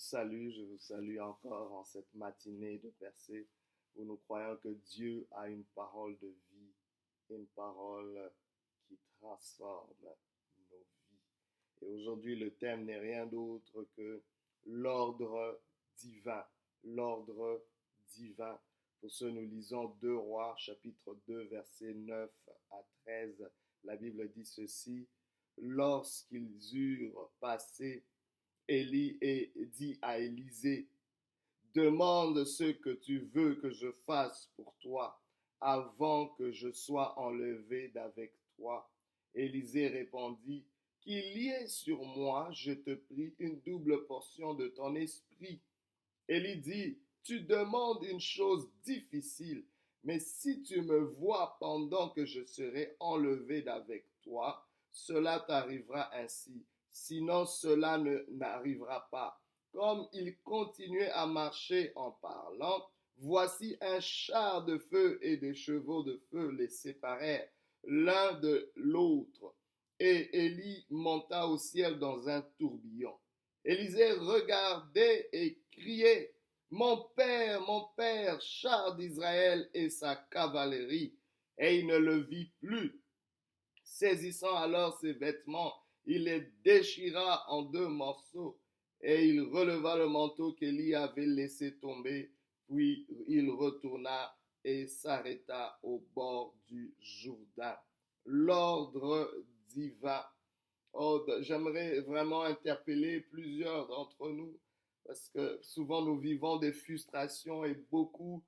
je vous salue encore en cette matinée de percée où nous croyons que Dieu a une parole de vie, une parole qui transforme nos vies. Et aujourd'hui, le thème n'est rien d'autre que l'ordre divin, l'ordre divin. Pour ce, nous lisons 2 Rois, chapitre 2, versets 9 à 13. La Bible dit ceci: Lorsqu'ils eurent passé, Élie dit à Élisée: Demande ce que tu veux que je fasse pour toi avant que je sois enlevé d'avec toi. Élisée répondit: Qu'il y ait sur moi, je te prie, une double portion de ton esprit. Élie dit: Tu demandes une chose difficile, mais si tu me vois pendant que je serai enlevé d'avec toi, cela t'arrivera ainsi. Sinon, cela n'arrivera pas. Comme il continuait à marcher en parlant, voici un char de feu et des chevaux de feu les séparèrent l'un de l'autre. Et Élie monta au ciel dans un tourbillon. Élisée regardait et criait: mon père, char d'Israël et sa cavalerie. Et il ne le vit plus. Saisissant alors ses vêtements, il les déchira en 2 morceaux, et il releva le manteau qu'Élie avait laissé tomber, puis il retourna et s'arrêta au bord du Jourdain. L'ordre divin. Oh, j'aimerais vraiment interpeller plusieurs d'entre nous parce que souvent nous vivons des frustrations et beaucoup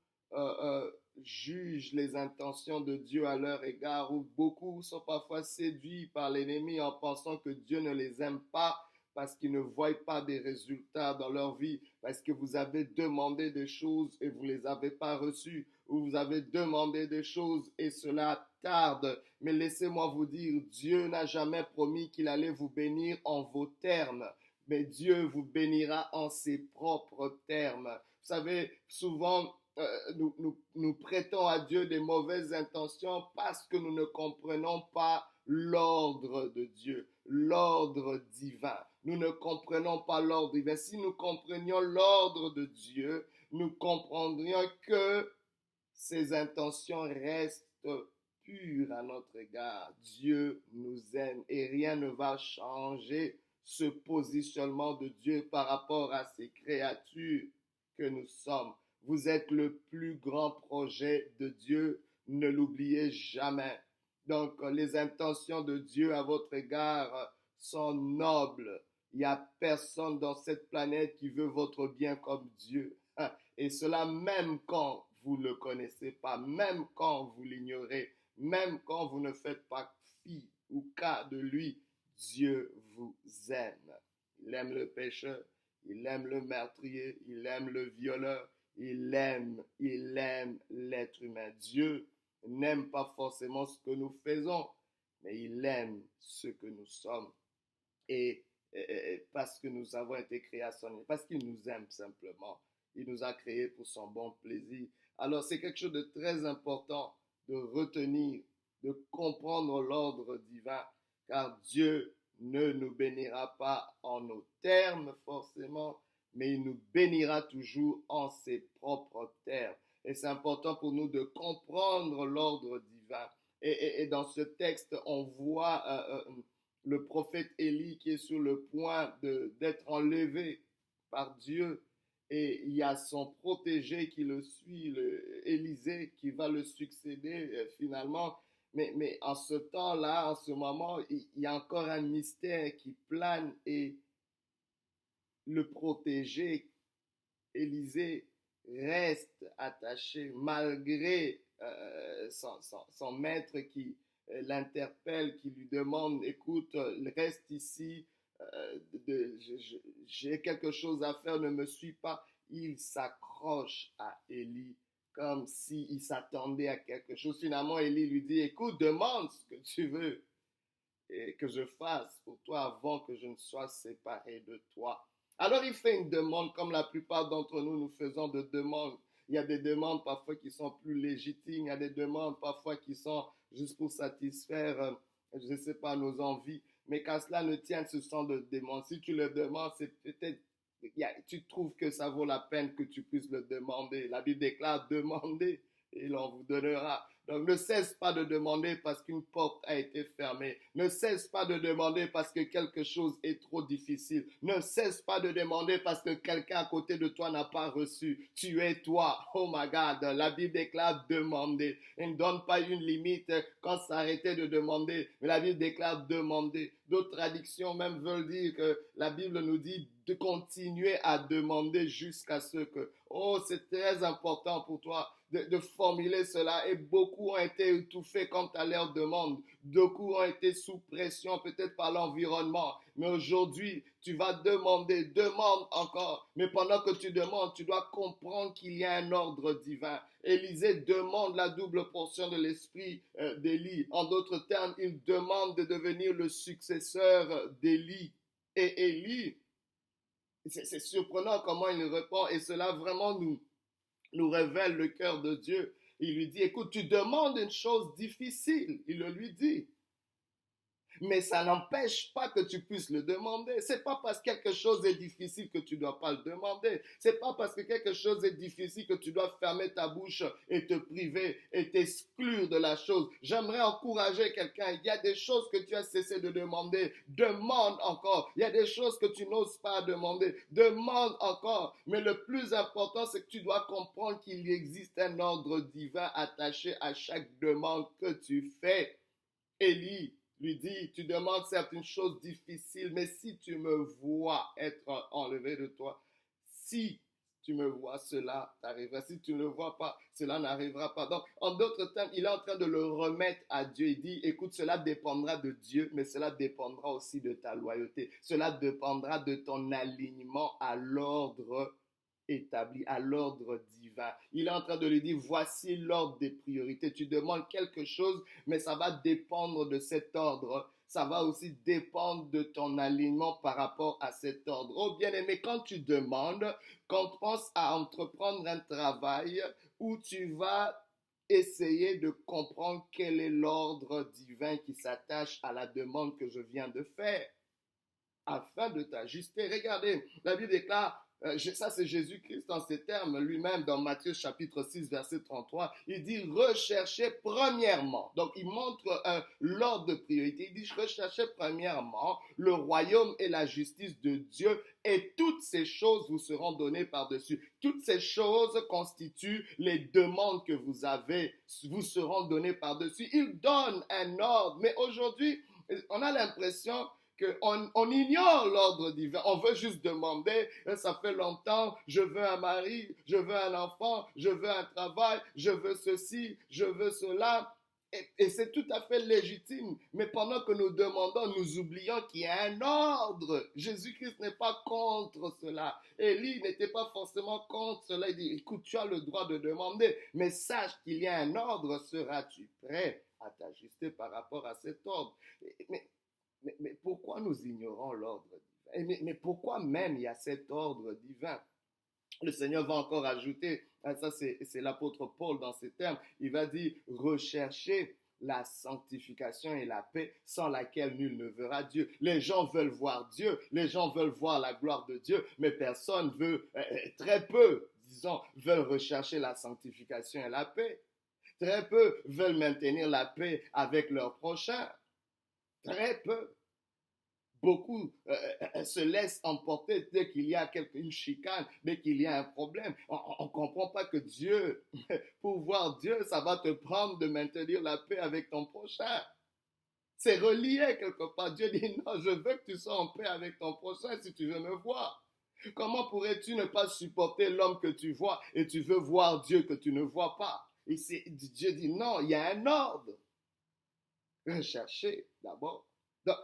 jugent les intentions de Dieu à leur égard, ou beaucoup sont parfois séduits par l'ennemi en pensant que Dieu ne les aime pas parce qu'ils ne voient pas des résultats dans leur vie, parce que vous avez demandé des choses et vous ne les avez pas reçues, ou vous avez demandé des choses et cela tarde. Mais laissez-moi vous dire, Dieu n'a jamais promis qu'il allait vous bénir en vos termes, mais Dieu vous bénira en ses propres termes. Vous savez, souvent, nous prêtons à Dieu des mauvaises intentions parce que nous ne comprenons pas l'ordre de Dieu, l'ordre divin. Nous ne comprenons pas l'ordre divin. Si nous comprenions l'ordre de Dieu, nous comprendrions que ses intentions restent pures à notre égard. Dieu nous aime et rien ne va changer ce positionnement de Dieu par rapport à ces créatures que nous sommes. Vous êtes le plus grand projet de Dieu, ne l'oubliez jamais. Donc, les intentions de Dieu à votre égard sont nobles. Il n'y a personne dans cette planète qui veut votre bien comme Dieu. Et cela même quand vous ne le connaissez pas, même quand vous l'ignorez, même quand vous ne faites pas fi ou cas de lui, Dieu vous aime. Il aime le pécheur, il aime le meurtrier, il aime le violeur, il aime l'être humain. Dieu n'aime pas forcément ce que nous faisons, mais il aime ce que nous sommes. Et parce que nous avons été créés à son image, parce qu'il nous aime simplement. Il nous a créés pour son bon plaisir. Alors c'est quelque chose de très important de retenir, de comprendre l'ordre divin, car Dieu ne nous bénira pas en nos termes forcément, mais il nous bénira toujours en ses propres termes. Et c'est important pour nous de comprendre l'ordre divin. Et dans ce texte, on voit le prophète Élie qui est sur le point d'être enlevé par Dieu. Et il y a son protégé qui le suit, Élisée, qui va le succéder finalement. Mais en ce temps-là, en ce moment, il y a encore un mystère qui plane et le protégé, Élisée, reste attaché malgré son maître qui l'interpelle, qui lui demande: écoute, reste ici, j'ai quelque chose à faire, ne me suis pas. Il s'accroche à Élie comme s'il s'attendait à quelque chose. Finalement, Élie lui dit: écoute, demande ce que tu veux et que je fasse pour toi avant que je ne sois séparé de toi. Alors il fait une demande comme la plupart d'entre nous, nous faisons de demandes. Il y a des demandes parfois qui sont plus légitimes, il y a des demandes parfois qui sont juste pour satisfaire, je ne sais pas, nos envies. Mais qu'à cela ne tienne, ce sont de demandes. Si tu le demandes, c'est peut-être, tu trouves que ça vaut la peine que tu puisses le demander. La Bible déclare, demandez et l'on vous donnera. Donc ne cesse pas de demander parce qu'une porte a été fermée. Ne cesse pas de demander parce que quelque chose est trop difficile. Ne cesse pas de demander parce que quelqu'un à côté de toi n'a pas reçu. Tu es toi. Oh my God. La Bible déclare demander. Elle ne donne pas une limite quand s'arrêter de demander. Mais la Bible déclare demander. D'autres traductions même veulent dire que la Bible nous dit de continuer à demander jusqu'à ce que, oh, c'est très important pour toi de formuler cela. Et beaucoup ont été étouffés quand à leur demande. Beaucoup ont été sous pression peut-être par l'environnement. Mais aujourd'hui, tu vas demander, demande encore. Mais pendant que tu demandes, tu dois comprendre qu'il y a un ordre divin. Élisée demande la double portion de l'esprit d'Élie. En d'autres termes, il demande de devenir le successeur d'Élie. Et Élie, c'est surprenant comment il répond et cela vraiment nous révèle le cœur de Dieu. Il lui dit, écoute, tu demandes une chose difficile. Il le lui dit. Mais ça n'empêche pas que tu puisses le demander. C'est pas parce que quelque chose est difficile que tu dois pas le demander. C'est pas parce que quelque chose est difficile que tu dois fermer ta bouche et te priver et t'exclure de la chose. J'aimerais encourager quelqu'un. Il y a des choses que tu as cessé de demander. Demande encore. Il y a des choses que tu n'oses pas demander. Demande encore. Mais le plus important, c'est que tu dois comprendre qu'il existe un ordre divin attaché à chaque demande que tu fais. Élie lui dit, tu demandes certaines choses difficiles, mais si tu me vois être enlevé de toi, si tu me vois, cela t'arrivera. Si tu ne le vois pas, cela n'arrivera pas. Donc, en d'autres termes, il est en train de le remettre à Dieu. Il dit, écoute, cela dépendra de Dieu, mais cela dépendra aussi de ta loyauté. Cela dépendra de ton alignement à l'ordre établi, à l'ordre divin. Il est en train de lui dire, voici l'ordre des priorités. Tu demandes quelque chose, mais ça va dépendre de cet ordre. Ça va aussi dépendre de ton alignement par rapport à cet ordre. Oh bien-aimé, quand tu demandes, quand tu penses à entreprendre un travail où tu vas essayer de comprendre quel est l'ordre divin qui s'attache à la demande que je viens de faire, afin de t'ajuster. Regardez, la Bible déclare, ça c'est Jésus-Christ en ces termes, lui-même dans Matthieu chapitre 6, verset 33, il dit recherchez premièrement. Donc il montre l'ordre de priorité. Il dit recherchez premièrement le royaume et la justice de Dieu et toutes ces choses vous seront données par-dessus. Toutes ces choses constituent les demandes que vous avez, vous seront données par-dessus. Il donne un ordre, mais aujourd'hui, on a l'impression on ignore l'ordre divin. On veut juste demander, ça fait longtemps, je veux un mari, je veux un enfant, je veux un travail, je veux ceci, je veux cela. Et c'est tout à fait légitime. Mais pendant que nous demandons, nous oublions qu'il y a un ordre. Jésus-Christ n'est pas contre cela. Élie n'était pas forcément contre cela. Il dit, écoute, tu as le droit de demander, mais sache qu'il y a un ordre. Seras-tu prêt à t'ajuster par rapport à cet ordre? Mais pourquoi nous ignorons l'ordre divin? Mais pourquoi même il y a cet ordre divin? Le Seigneur va encore ajouter, ça c'est l'apôtre Paul dans ces termes, il va dire, recherchez la sanctification et la paix sans laquelle nul ne verra Dieu. Les gens veulent voir Dieu, les gens veulent voir la gloire de Dieu, mais personne veut, très peu, disons, veulent rechercher la sanctification et la paix. Très peu veulent maintenir la paix avec leur prochain. Très peu. Beaucoup se laissent emporter dès qu'il y a une chicane, dès qu'il y a un problème. On ne comprend pas que Dieu, pour voir Dieu, ça va te prendre de maintenir la paix avec ton prochain. C'est relié quelque part. Dieu dit non, je veux que tu sois en paix avec ton prochain si tu veux me voir. Comment pourrais-tu ne pas supporter l'homme que tu vois et tu veux voir Dieu que tu ne vois pas? Et Dieu dit non, il y a un ordre. Recherchez d'abord. Donc,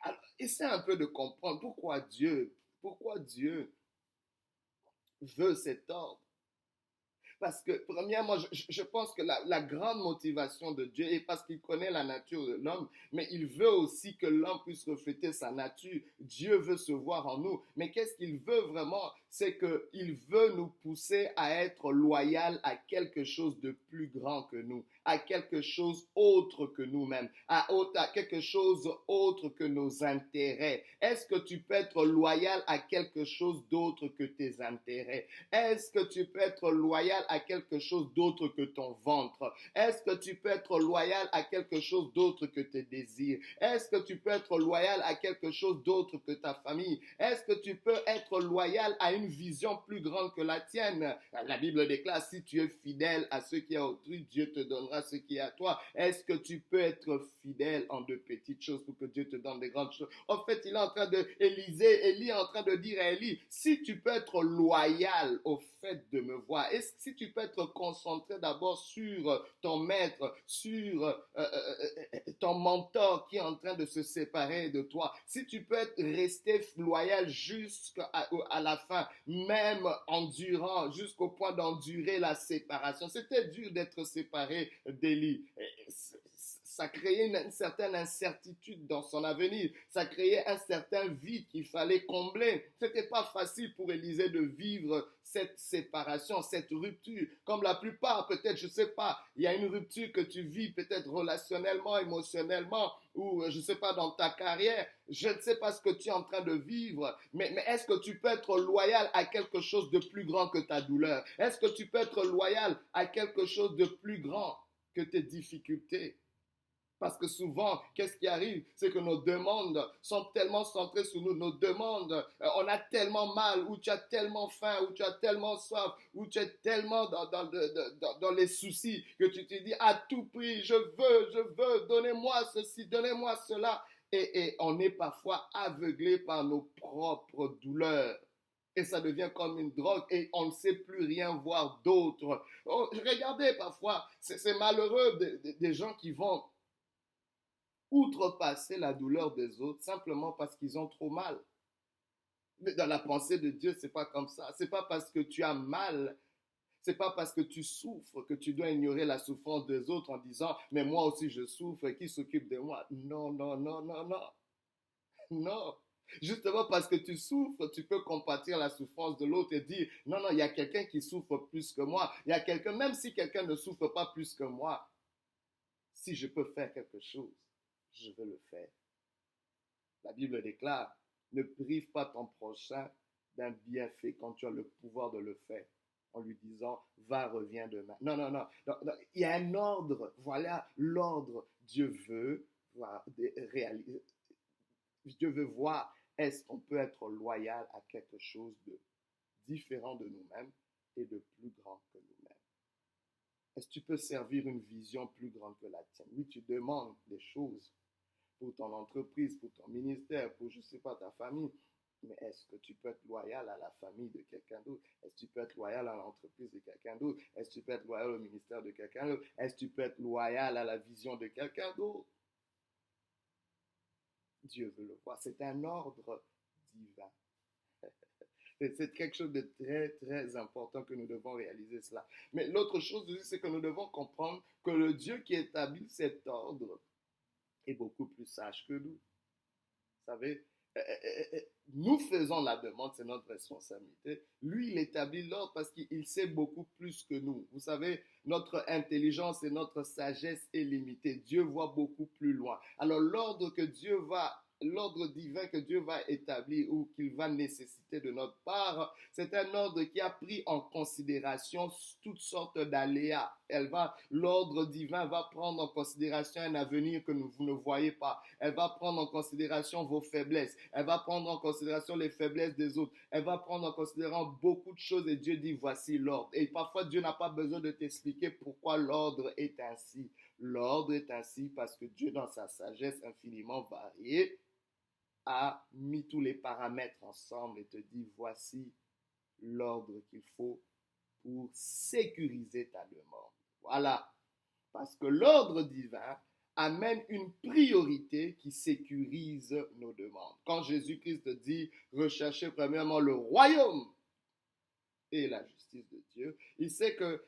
alors, essaie un peu de comprendre pourquoi Dieu veut cet ordre. Parce que, premièrement, je pense que la grande motivation de Dieu est parce qu'il connaît la nature de l'homme, mais il veut aussi que l'homme puisse refléter sa nature. Dieu veut se voir en nous. Mais qu'est-ce qu'il veut vraiment? c'est qu'il veut nous pousser à être loyal à quelque chose de plus grand que nous, à quelque chose autre que nous-mêmes, à quelque chose autre que nos intérêts. Est-ce que tu peux être loyal à quelque chose d'autre que tes intérêts? Est-ce que tu peux être loyal à quelque chose d'autre que ton ventre? Est-ce que tu peux être loyal à quelque chose d'autre que tes désirs? Est-ce que tu peux être loyal à quelque chose d'autre que ta famille? Est-ce que tu peux être loyal à une vision plus grande que la tienne? La Bible déclare, si tu es fidèle à ce qui est autrui, Dieu te donnera ce qui est à toi. Est-ce que tu peux être fidèle en de petites choses pour que Dieu te donne des grandes choses? En fait, Élie est en train de dire à Élie, si tu peux être loyal au fait de me voir, et si tu peux être concentré d'abord sur ton maître, sur ton mentor qui est en train de se séparer de toi, si tu peux rester loyal jusqu'à la fin, même endurant, jusqu'au point d'endurer la séparation. C'était dur d'être séparé d'Élie. Ça créait une certaine incertitude dans son avenir. Ça créait un certain vide qu'il fallait combler. C'était pas facile pour Élisée de vivre cette séparation, cette rupture. Comme la plupart, peut-être, je sais pas, il y a une rupture que tu vis peut-être relationnellement, émotionnellement, ou je sais pas, dans ta carrière. Je ne sais pas ce que tu es en train de vivre, mais est-ce que tu peux être loyal à quelque chose de plus grand que ta douleur? Est-ce que tu peux être loyal à quelque chose de plus grand que tes difficultés? Parce que souvent, qu'est-ce qui arrive? C'est que nos demandes sont tellement centrées sur nous. Nos demandes, on a tellement mal, ou tu as tellement faim, ou tu as tellement soif, ou tu es tellement dans les soucis que tu te dis à tout prix, je veux, donnez-moi ceci, donnez-moi cela. Et on est parfois aveuglé par nos propres douleurs. Et ça devient comme une drogue et on ne sait plus rien voir d'autre. Oh, regardez parfois, c'est malheureux des gens qui vont outrepasser la douleur des autres simplement parce qu'ils ont trop mal. Mais dans la pensée de Dieu, c'est pas comme ça. C'est pas parce que tu as mal, c'est pas parce que tu souffres que tu dois ignorer la souffrance des autres en disant mais moi aussi je souffre, qui s'occupe de moi? Non, non, non, non, non. Non. Justement parce que tu souffres, tu peux compatir la souffrance de l'autre et dire non, non, il y a quelqu'un qui souffre plus que moi. Il y a quelqu'un, même si quelqu'un ne souffre pas plus que moi, si je peux faire quelque chose, je veux le faire. La Bible déclare, ne prive pas ton prochain d'un bienfait quand tu as le pouvoir de le faire, en lui disant, va, reviens demain. Non, non, non, non, non. Il y a un ordre, voilà l'ordre. Dieu veut réaliser, Dieu veut voir, est-ce qu'on peut être loyal à quelque chose de différent de nous-mêmes et de plus grand que nous-mêmes? Est-ce que tu peux servir une vision plus grande que la tienne? Oui, tu demandes des choses pour ton entreprise, pour ton ministère, pour, je ne sais pas, ta famille. Mais est-ce que tu peux être loyal à la famille de quelqu'un d'autre? Est-ce que tu peux être loyal à l'entreprise de quelqu'un d'autre? Est-ce que tu peux être loyal au ministère de quelqu'un d'autre? Est-ce que tu peux être loyal à la vision de quelqu'un d'autre? Dieu veut le voir. C'est un ordre divin. C'est quelque chose de très, très important que nous devons réaliser cela. Mais l'autre chose aussi, c'est que nous devons comprendre que le Dieu qui établit cet ordre est beaucoup plus sage que nous. Vous savez, nous faisons la demande, c'est notre responsabilité. Lui, il établit l'ordre parce qu'il sait beaucoup plus que nous. Vous savez, notre intelligence et notre sagesse est limitée. Dieu voit beaucoup plus loin. Alors, l'ordre divin que Dieu va établir ou qu'il va nécessiter de notre part, c'est un ordre qui a pris en considération toutes sortes d'aléas. L'ordre divin va prendre en considération un avenir que vous ne voyez pas. Elle va prendre en considération vos faiblesses. Elle va prendre en considération les faiblesses des autres. Elle va prendre en considération beaucoup de choses et Dieu dit voici l'ordre. Et parfois Dieu n'a pas besoin de t'expliquer pourquoi l'ordre est ainsi. L'ordre est ainsi parce que Dieu dans sa sagesse infiniment variée a mis tous les paramètres ensemble et te dit voici l'ordre qu'il faut pour sécuriser ta demande. Voilà. Parce que l'ordre divin amène une priorité qui sécurise nos demandes. Quand Jésus-Christ dit recherchez premièrement le royaume et la justice de Dieu. Il sait que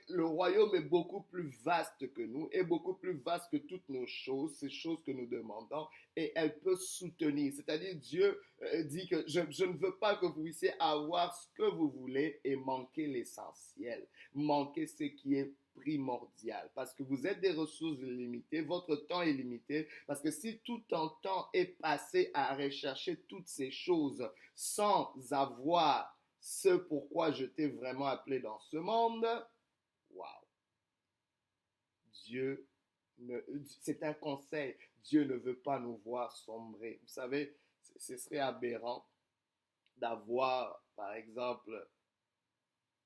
le royaume est beaucoup plus vaste que nous, est beaucoup plus vaste que toutes nos choses, ces choses que nous demandons, et elle peut soutenir. C'est-à-dire, Dieu dit que je ne veux pas que vous puissiez avoir ce que vous voulez et manquer l'essentiel, manquer ce qui est primordial, parce que vous êtes des ressources limitées, votre temps est limité, parce que si tout ton temps est passé à rechercher toutes ces choses sans avoir ce pourquoi je t'ai vraiment appelé dans ce monde, waouh, Dieu, c'est un conseil, Dieu ne veut pas nous voir sombrer. Vous savez, ce serait aberrant d'avoir, par exemple,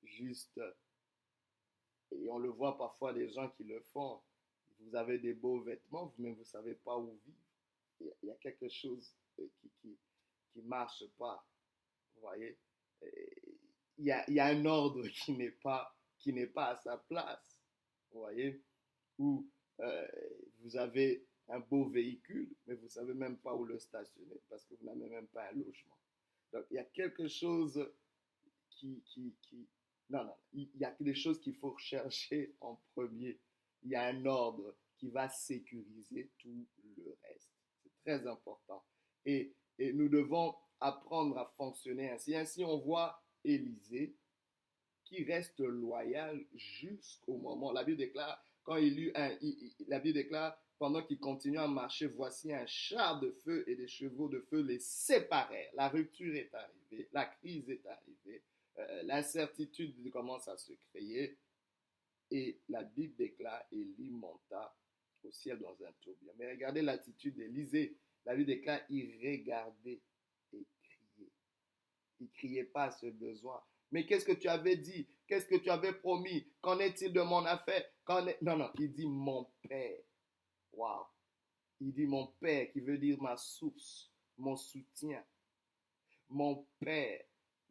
juste, et on le voit parfois des gens qui le font, vous avez des beaux vêtements, mais vous ne savez pas où vivre. Il y a quelque chose qui marche pas, vous voyez. Il y a un ordre qui n'est pas à sa place, vous voyez, où euh, vous avez un beau véhicule, mais vous ne savez même pas où le stationner parce que vous n'avez même pas un logement. Donc, il y a quelque chose qui... Non, non, il y a des choses qu'il faut chercher en premier. Il y a un ordre qui va sécuriser tout le reste. C'est très important. Et nous devons apprendre à fonctionner ainsi. Ainsi, on voit Élisée qui reste loyal jusqu'au moment. La Bible déclare, quand il eut la Bible déclare, pendant qu'il continuait à marcher, voici un char de feu et des chevaux de feu les séparèrent. La rupture est arrivée, la crise est arrivée, l'incertitude commence à se créer. Et la Bible déclare, Élie monta au ciel dans un tourbillon. Mais regardez l'attitude d'Élisée. La Bible déclare, il regardait et criait. Il ne criait pas à ce besoin. Mais qu'est-ce que tu avais dit? Qu'est-ce que tu avais promis? Qu'en est-il de mon affaire? Non, non, il dit mon Père. Waouh. Il dit mon Père, qui veut dire ma source, mon soutien, mon Père.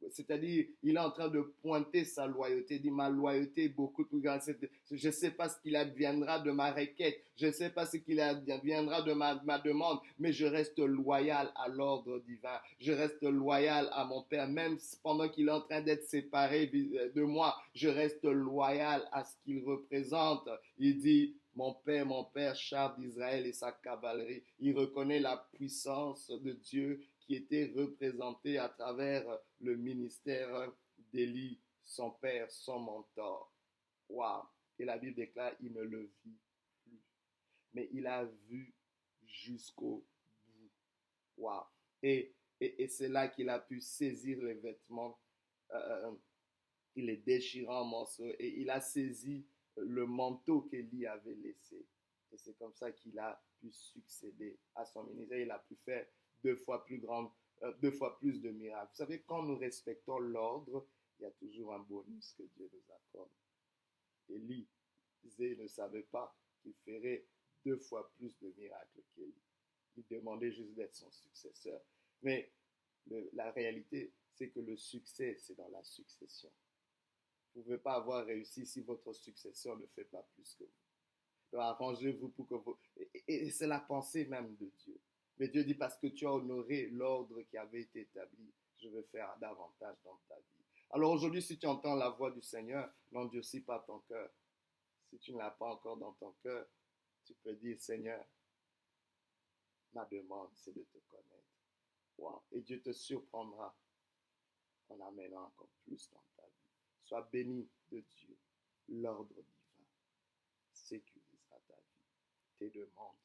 C'est-à-dire, il est en train de pointer sa loyauté. Il dit, ma loyauté est beaucoup plus grande. Je ne sais pas ce qu'il adviendra de ma requête. Je ne sais pas ce qu'il adviendra de ma demande, mais je reste loyal à l'ordre divin. Je reste loyal à mon Père. Même pendant qu'il est en train d'être séparé de moi, je reste loyal à ce qu'il représente. Il dit, mon Père, char d'Israël et sa cavalerie. Il reconnaît la puissance de Dieu qui était représenté à travers le ministère d'Élie, son père, son mentor. Waouh! Et la Bible déclare, il ne le vit plus. Mais il a vu jusqu'au bout. Waouh! Et c'est là qu'il a pu saisir les vêtements, il les déchira en morceaux et il a saisi le manteau qu'Élie avait laissé. Et c'est comme ça qu'il a pu succéder à son ministère. Il a pu faire deux fois plus de miracles. Vous savez, quand nous respectons l'ordre, il y a toujours un bonus que Dieu nous accorde. Élie ne savait pas qu'il ferait deux fois plus de miracles qu'Élie. Il demandait juste d'être son successeur. Mais la réalité, c'est que le succès, c'est dans la succession. Vous ne pouvez pas avoir réussi si votre successeur ne fait pas plus que vous. Donc, arrangez-vous pour que vous... Et c'est la pensée même de Dieu. Mais Dieu dit, parce que tu as honoré l'ordre qui avait été établi, je veux faire davantage dans ta vie. Alors aujourd'hui, si tu entends la voix du Seigneur, n'endurcis pas ton cœur. Si tu ne l'as pas encore dans ton cœur, tu peux dire, Seigneur, ma demande, c'est de te connaître. Wow. Et Dieu te surprendra en amenant encore plus dans ta vie. Sois béni de Dieu. L'ordre divin sécurisera ta vie, tes demandes